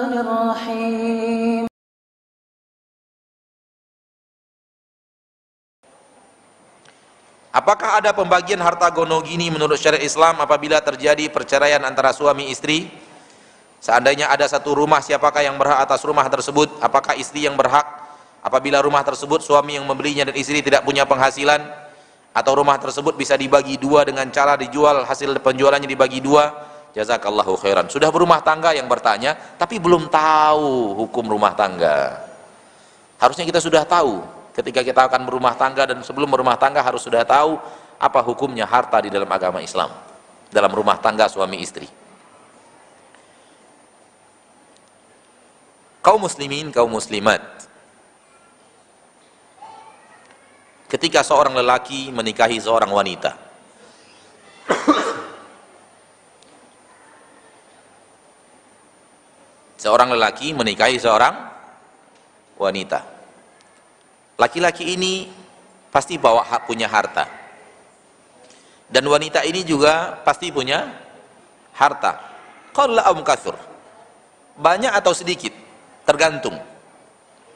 الرحمن الرحيم. Apakah ada pembagian harta gonogini menurut syariat Islam apabila terjadi perceraian antara suami istri? Seandainya ada satu rumah, siapakah yang berhak atas rumah tersebut? Apakah istri yang berhak apabila rumah tersebut suami yang membelinya dan istri tidak punya penghasilan? Atau rumah tersebut bisa dibagi dua dengan cara dijual, hasil penjualannya dibagi dua? Jazakallahu khairan. Sudah berumah tangga yang bertanya, tapi belum tahu hukum rumah tangga. Harusnya kita sudah tahu. Ketika kita akan berumah tangga dan sebelum berumah tangga harus sudah tahu apa hukumnya harta di dalam agama Islam dalam rumah tangga suami istri. Kaum muslimin, kaum muslimat, ketika seorang lelaki menikahi seorang wanita, seorang lelaki menikahi seorang wanita, laki-laki ini pasti punya harta, dan wanita ini juga pasti punya harta. Qalla am katsur, banyak atau sedikit tergantung.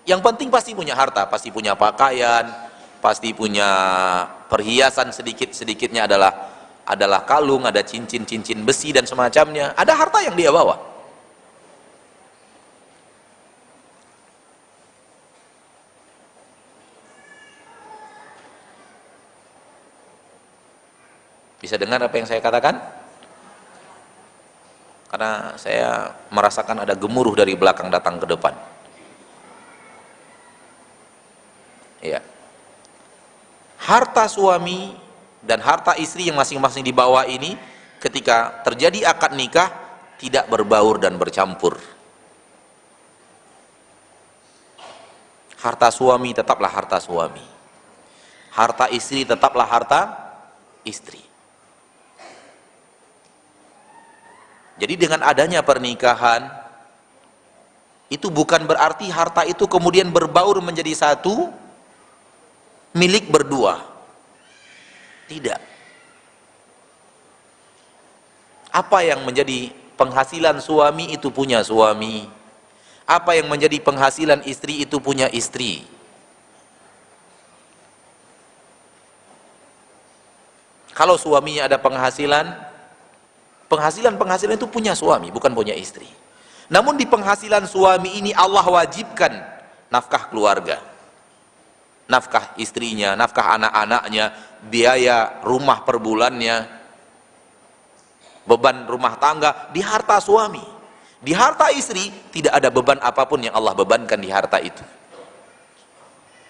Yang penting pasti punya harta, pasti punya pakaian, pasti punya perhiasan, sedikit-sedikitnya adalah kalung, ada cincin-cincin besi dan semacamnya. Ada harta yang dia bawa. Bisa dengar apa yang saya katakan? Karena saya merasakan ada gemuruh dari belakang datang ke depan. Ya. Harta suami dan harta istri yang masing-masing dibawa ini ketika terjadi akad nikah tidak berbaur dan bercampur. Harta suami tetaplah harta suami. Harta istri tetaplah harta istri. Jadi dengan adanya pernikahan itu bukan berarti harta itu kemudian berbaur menjadi satu milik berdua. Tidak. Apa yang menjadi penghasilan suami itu punya suami. Apa yang menjadi penghasilan istri itu punya istri. Kalau suaminya ada penghasilan itu punya suami, bukan punya istri. Namun di penghasilan suami ini Allah wajibkan nafkah keluarga, nafkah istrinya, nafkah anak-anaknya, biaya rumah per bulannya, beban rumah tangga di harta suami. Di harta istri tidak ada beban apapun yang Allah bebankan di harta itu.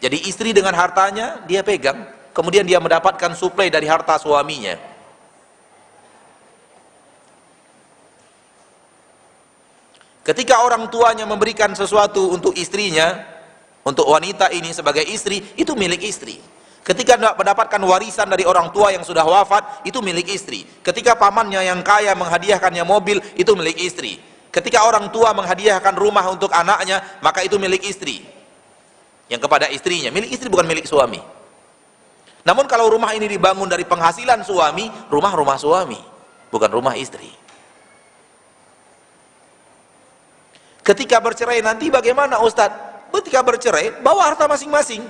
Jadi istri dengan hartanya dia pegang, kemudian dia mendapatkan suplai dari harta suaminya. Ketika orang tuanya memberikan sesuatu untuk istrinya, untuk wanita ini sebagai istri, itu milik istri. Ketika mendapatkan warisan dari orang tua yang sudah wafat, itu milik istri. Ketika pamannya yang kaya menghadiahkannya mobil, itu milik istri. Ketika orang tua menghadiahkan rumah untuk anaknya, maka itu milik istri. Yang kepada istrinya, milik istri bukan milik suami. Namun kalau rumah ini dibangun dari penghasilan suami, rumah suami, bukan rumah istri. Ketika bercerai nanti bagaimana Ustadz? Ketika bercerai, bawa harta masing-masing.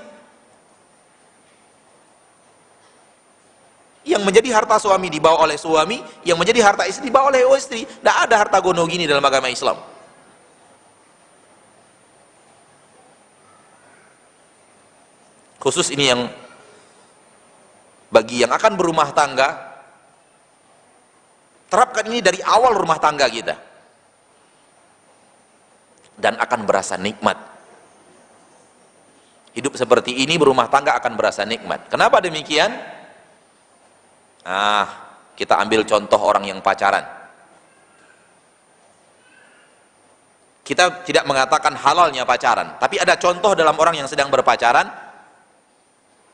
Yang menjadi harta suami dibawa oleh suami, yang menjadi harta istri dibawa oleh istri. Tidak ada harta gonogini dalam agama Islam. Khusus ini yang bagi yang akan berumah tangga, terapkan ini dari awal rumah tangga kita. Dan akan berasa nikmat. Hidup seperti ini berumah tangga akan berasa nikmat. Kenapa demikian? Kita ambil contoh orang yang pacaran. Kita tidak mengatakan halalnya pacaran, tapi ada contoh dalam orang yang sedang berpacaran,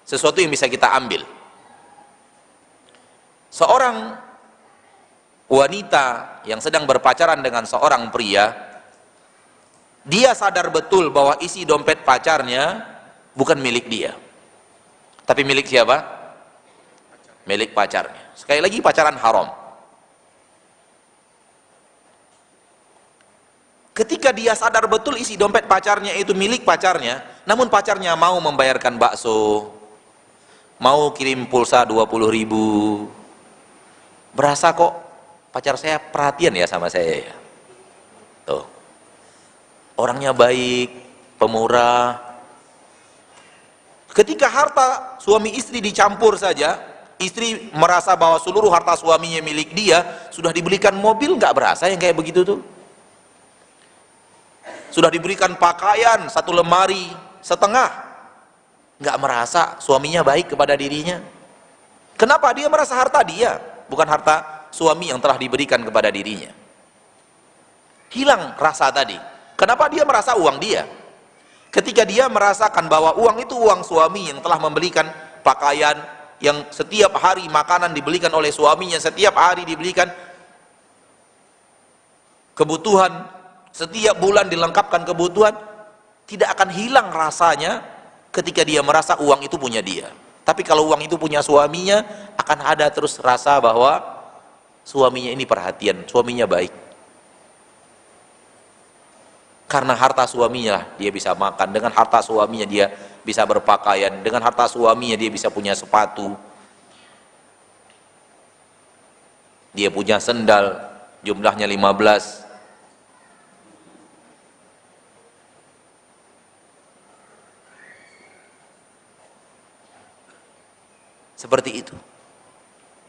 sesuatu yang bisa kita ambil. Seorang wanita yang sedang berpacaran dengan seorang pria, dia sadar betul bahwa isi dompet pacarnya bukan milik dia, tapi milik siapa? Milik pacarnya. Sekali lagi, pacaran haram. Ketika dia sadar betul isi dompet pacarnya itu milik pacarnya, namun pacarnya mau membayarkan bakso, mau kirim pulsa 20.000, berasa kok pacar saya perhatian ya sama saya ya. Tuh. Orangnya baik, pemurah. Ketika harta suami istri dicampur saja, istri merasa bahwa seluruh harta suaminya milik dia, sudah dibelikan mobil, nggak berasa yang kayak begitu tuh. Sudah diberikan pakaian 1 lemari setengah, nggak merasa suaminya baik kepada dirinya. Kenapa? Dia merasa harta dia, bukan harta suami yang telah diberikan kepada dirinya. Hilang rasa tadi. Kenapa? Dia merasa uang dia. Ketika dia merasakan bahwa uang itu uang suami yang telah membelikan pakaian, yang setiap hari makanan dibelikan oleh suaminya, setiap hari dibelikan kebutuhan, setiap bulan dilengkapkan kebutuhan, tidak akan hilang rasanya ketika dia merasa uang itu punya dia. Tapi kalau uang itu punya suaminya, akan ada terus rasa bahwa suaminya ini perhatian, suaminya baik. Karena harta suaminya dia bisa makan, dengan harta suaminya dia bisa berpakaian, dengan harta suaminya dia bisa punya sepatu, dia punya sendal jumlahnya 15. Seperti itu.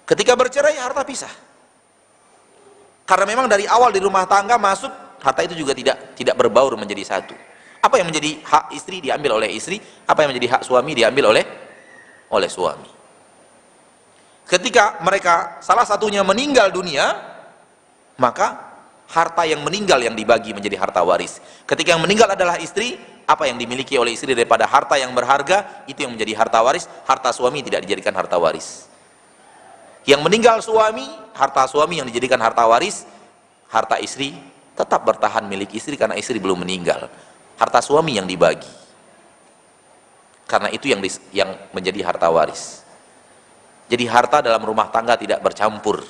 Ketika bercerai, harta pisah. Karena memang dari awal di rumah tangga masuk, harta itu juga tidak berbaur menjadi satu. Apa yang menjadi hak istri diambil oleh istri, apa yang menjadi hak suami diambil oleh suami. Ketika mereka salah satunya meninggal dunia, maka harta yang meninggal yang dibagi menjadi harta waris. Ketika yang meninggal adalah istri, apa yang dimiliki oleh istri daripada harta yang berharga, itu yang menjadi harta waris. Harta suami tidak dijadikan harta waris. Yang meninggal suami, harta suami yang dijadikan harta waris, harta istri tetap bertahan milik istri karena istri belum meninggal. Harta suami yang dibagi. Karena itu yang menjadi harta waris. Jadi harta dalam rumah tangga tidak bercampur.